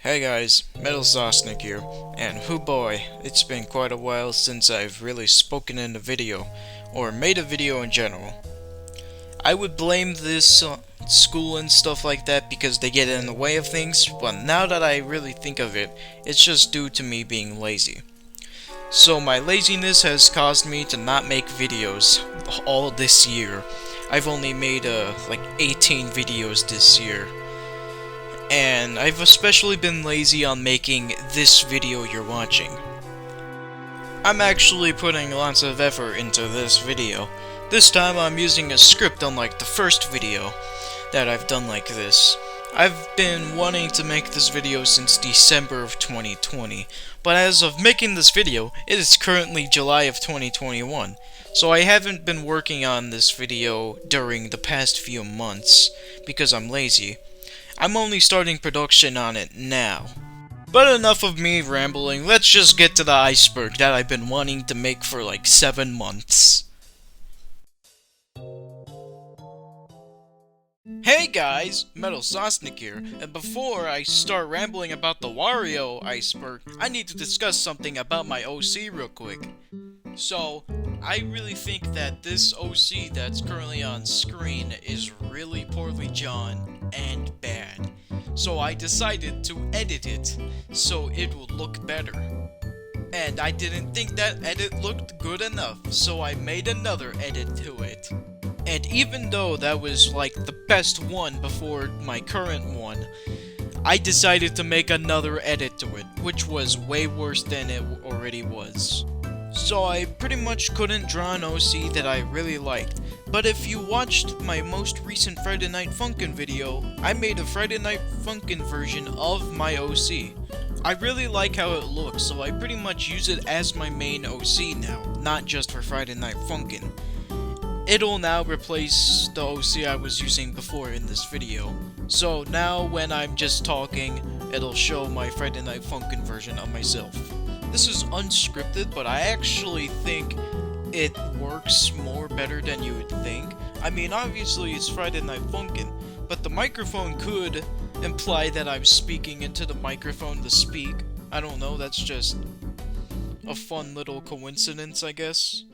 Hey guys, MetalSaucenic here, and hoo boy, it's been quite a while since I've really spoken in a video, or made a video in general. I would blame this school and stuff like that because they get in the way of things, but now that I really think of it, it's just due to me being lazy. So my laziness has caused me to not make videos all this year. I've only made like 18 videos this year. And I've especially been lazy on making this video you're watching. I'm actually putting lots of effort into this video. This time I'm using a script unlike the first video that I've done like this. I've been wanting to make this video since December of 2020, but as of making this video, it is currently July of 2021, so I haven't been working on this video during the past few months because I'm lazy. I'm only starting production on it now. But enough of me rambling, let's just get to the iceberg that I've been wanting to make for like 7 months. Hey guys, MetalSaucenic here, and before I start rambling about the Wario iceberg, I need to discuss something about my OC real quick. So, I really think that this OC that's currently on screen is really poorly drawn and bad. So I decided to edit it so it would look better. And I didn't think that edit looked good enough, so I made another edit to it. And even though that was like the best one before my current one, I decided to make another edit to it, which was way worse than it already was. So I pretty much couldn't draw an OC that I really liked. But if you watched my most recent Friday Night Funkin' video, I made a Friday Night Funkin' version of my OC. I really like how it looks, so I pretty much use it as my main OC now, not just for Friday Night Funkin'. It'll now replace the OC I was using before in this video. So now when I'm just talking, it'll show my Friday Night Funkin' version of myself. This is unscripted, but I actually think it works more better than you would think. I mean, obviously it's Friday Night Funkin', but the microphone could imply that I'm speaking into the microphone to speak. I don't know, that's just a fun little coincidence, I guess.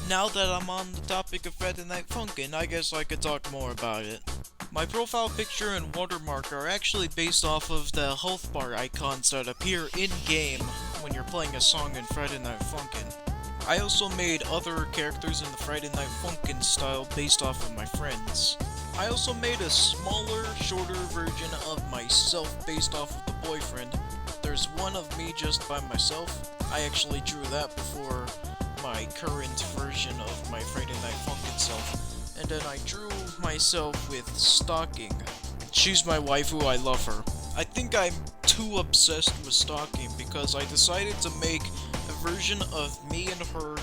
Now that I'm on the topic of Friday Night Funkin', I guess I could talk more about it. My profile picture and watermark are actually based off of the health bar icons that appear in-game when you're playing a song in Friday Night Funkin'. I also made other characters in the Friday Night Funkin' style based off of my friends. I also made a smaller, shorter version of myself based off of the boyfriend. There's one of me just by myself. I actually drew that before my current version of my Friday Night Funkin' self. And then I drew myself with Stalking. She's my waifu, I love her. I think I'm too obsessed with Stalking because I decided to make a version of me and her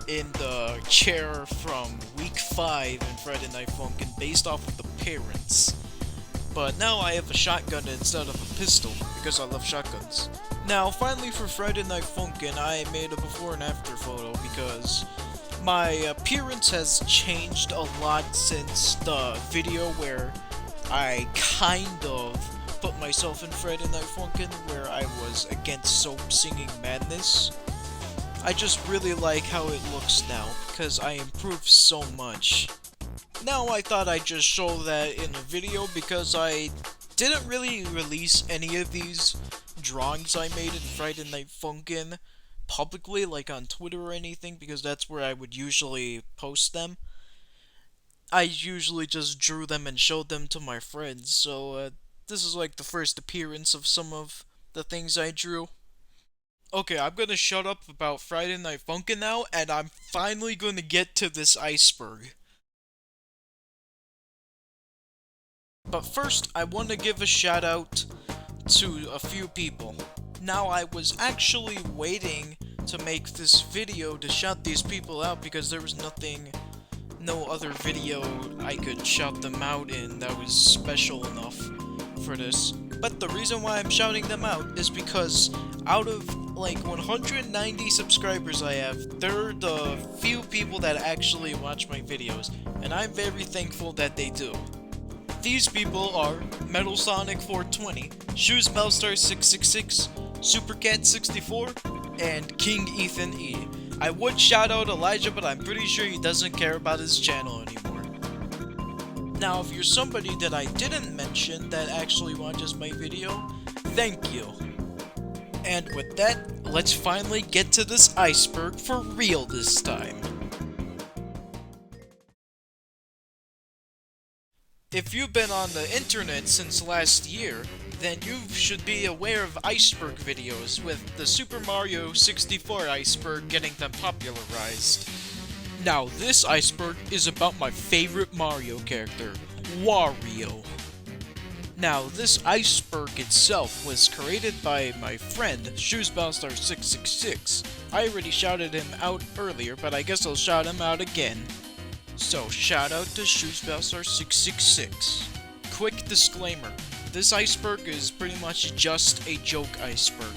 in the chair from week 5 in Friday Night Funkin' based off of the parents. But now I have a shotgun instead of a pistol because I love shotguns. Now finally for Friday Night Funkin' I made a before and after photo because my appearance has changed a lot since the video where I kind of put myself in Friday Night Funkin' where I was against soap singing madness. I just really like how it looks now because I improved so much. Now I thought I'd just show that in a video because I didn't really release any of these drawings I made in Friday Night Funkin' publicly, like on Twitter or anything, because that's where I would usually post them. I usually just drew them and showed them to my friends, so this is like the first appearance of some of the things I drew. Okay, I'm gonna shut up about Friday Night Funkin' now, and I'm finally gonna get to this iceberg. But first, I want to give a shout out to a few people. Now, I was actually waiting to make this video to shout these people out because there was no other video I could shout them out in that was special enough for this. But the reason why I'm shouting them out is because out of like 190 subscribers I have, they're the few people that actually watch my videos, and I'm very thankful that they do. These people are MetalSaucenic420, ShoesMelstar666, SuperCat64, and King Ethan E. I would shout out Elijah, but I'm pretty sure he doesn't care about his channel anymore. Now, if you're somebody that I didn't mention that actually watches my video, thank you. And with that, let's finally get to this iceberg for real this time. If you've been on the internet since last year, then you should be aware of Iceburg videos, with the Super Mario 64 iceberg getting them popularized. Now this iceberg is about my favorite Mario character, Wario. Now this iceberg itself was created by my friend, ShoesMelstar666. I already shouted him out earlier, but I guess I'll shout him out again. So, shout out to ShoesMelstar666. Quick disclaimer, this iceberg is pretty much just a joke iceberg.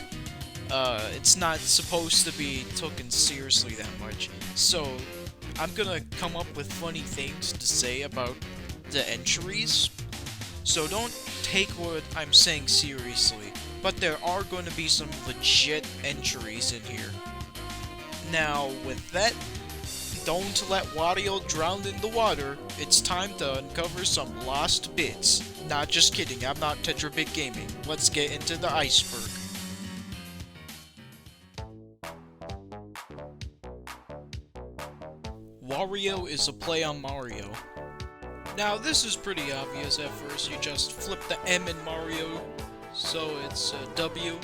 It's not supposed to be taken seriously that much, so I'm gonna come up with funny things to say about the entries. So don't take what I'm saying seriously, but there are going to be some legit entries in here. Now, with that, don't let Wario drown in the water. It's time to uncover some lost bits. Nah, just kidding, I'm not Tetrabit Gaming. Let's get into the iceberg. Wario is a play on Mario. Now, this is pretty obvious at first. You just flip the M in Mario, so it's a W,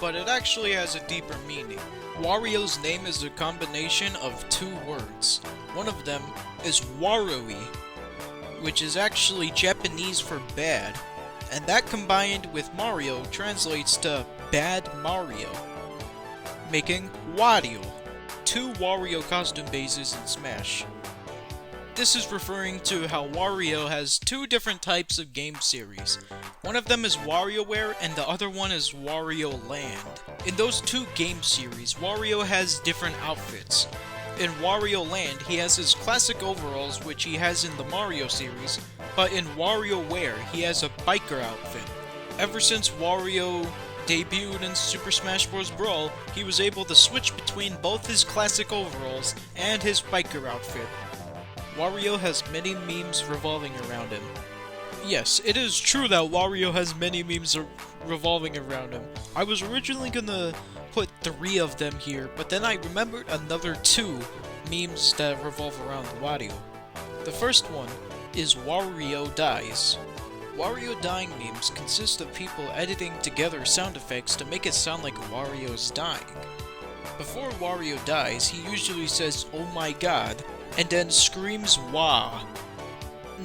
but it actually has a deeper meaning. Wario's name is a combination of two words. One of them is Waroi, which is actually Japanese for bad, and that combined with Mario translates to Bad Mario, making Wario. Two Wario costume bases in Smash. This is referring to how Wario has two different types of game series. One of them is WarioWare and the other one is Wario Land. In those two game series, Wario has different outfits. In Wario Land, he has his classic overalls, which he has in the Mario series, but in WarioWare, he has a biker outfit. Ever since Wario debuted in Super Smash Bros. Brawl, he was able to switch between both his classic overalls and his biker outfit. Wario has many memes revolving around him. Yes, it is true that Wario has many memes revolving around him. I was originally gonna put 3 of them here, but then I remembered another 2 memes that revolve around Wario. The first one is Wario Dies. Wario dying memes consist of people editing together sound effects to make it sound like Wario's dying. Before Wario dies, he usually says, "Oh my god," and then screams "Wah."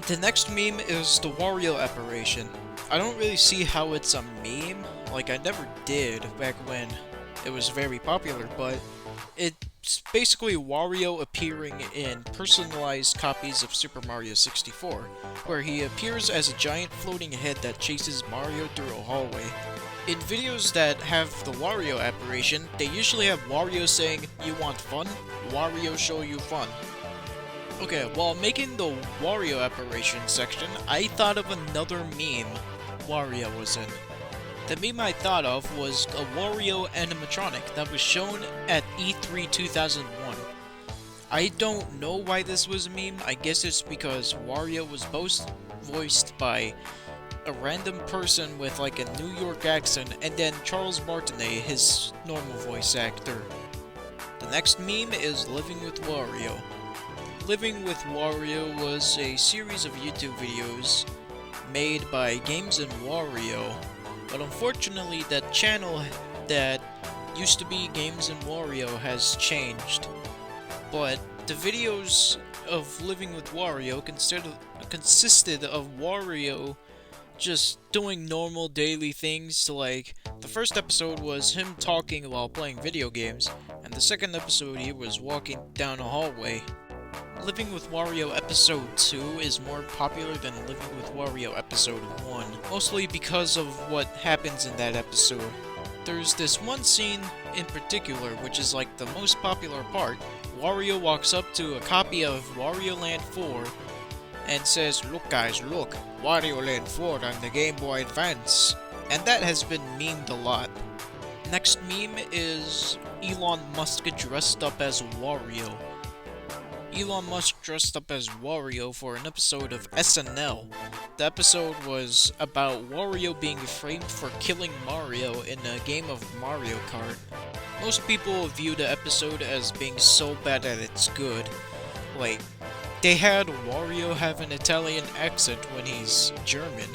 The next meme is the Wario apparition. I don't really see how it's a meme, like I never did back when it was very popular, but it's basically Wario appearing in personalized copies of Super Mario 64, where he appears as a giant floating head that chases Mario through a hallway. In videos that have the Wario apparition, they usually have Wario saying, "You want fun? Wario show you fun." Okay, while making the Wario apparition section, I thought of another meme Wario was in. The meme I thought of was a Wario animatronic that was shown at E3 2001. I don't know why this was a meme. I guess it's because Wario was both voiced by a random person with like a New York accent, and then Charles Martinet, his normal voice actor. The next meme is Living with Wario. Living with Wario was a series of YouTube videos made by Games and Wario, but unfortunately that channel that used to be Games and Wario has changed. But the videos of Living with Wario consisted of Wario just doing normal daily things. Like, the first episode was him talking while playing video games, and the second episode he was walking down a hallway. Living with Wario Episode 2 is more popular than Living with Wario Episode 1, mostly because of what happens in that episode. There's this one scene in particular, which is like the most popular part. Wario walks up to a copy of Wario Land 4, and says, "Look guys, look, Wario Land 4 on the Game Boy Advance." And that has been memed a lot. Next meme is Elon Musk dressed up as Wario. Elon Musk dressed up as Wario for an episode of SNL. The episode was about Wario being framed for killing Mario in a game of Mario Kart. Most people view the episode as being so bad that it's good. Like, they had Wario have an Italian accent when he's German,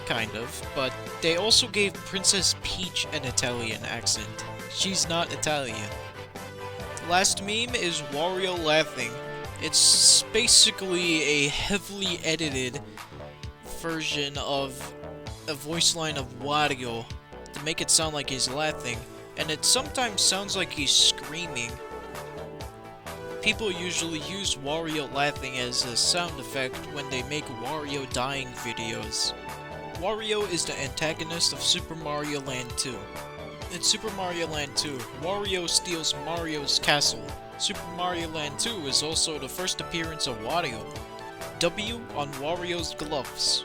kind of, but they also gave Princess Peach an Italian accent. She's not Italian. Last meme is Wario laughing. It's basically a heavily edited version of a voice line of Wario to make it sound like he's laughing, and it sometimes sounds like he's screaming. People usually use Wario laughing as a sound effect when they make Wario dying videos. Wario is the antagonist of Super Mario Land 2. In Super Mario Land 2, Wario steals Mario's castle. Super Mario Land 2 is also the first appearance of Wario. W on Wario's gloves.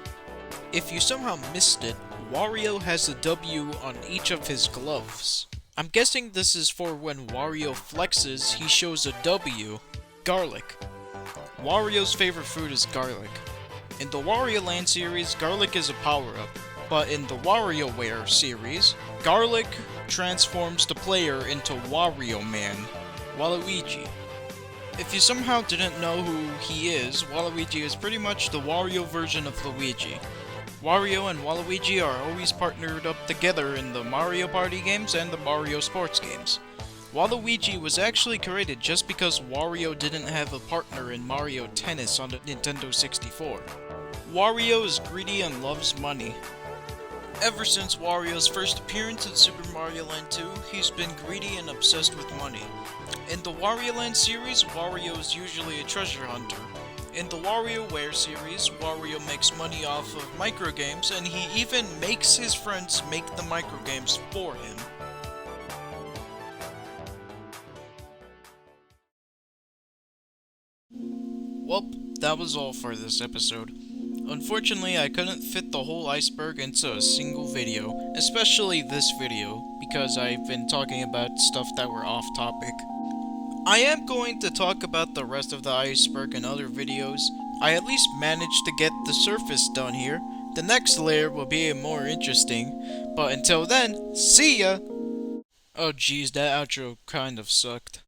If you somehow missed it, Wario has a W on each of his gloves. I'm guessing this is for when Wario flexes, he shows a W. Garlic. Wario's favorite food is garlic. In the Wario Land series, garlic is a power-up. But in the WarioWare series, garlic transforms the player into Wario Man, Waluigi. If you somehow didn't know who he is, Waluigi is pretty much the Wario version of Luigi. Wario and Waluigi are always partnered up together in the Mario Party games and the Mario Sports games. Waluigi was actually created just because Wario didn't have a partner in Mario Tennis on the Nintendo 64. Wario is greedy and loves money. Ever since Wario's first appearance in Super Mario Land 2, he's been greedy and obsessed with money. In the Wario Land series, Wario is usually a treasure hunter. In the WarioWare series, Wario makes money off of microgames, and he even makes his friends make the microgames for him. Well, that was all for this episode. Unfortunately, I couldn't fit the whole iceberg into a single video, especially this video, because I've been talking about stuff that were off topic. I am going to talk about the rest of the iceberg in other videos. I at least managed to get the surface done here. The next layer will be more interesting, but until then, see ya! Oh geez, that outro kind of sucked.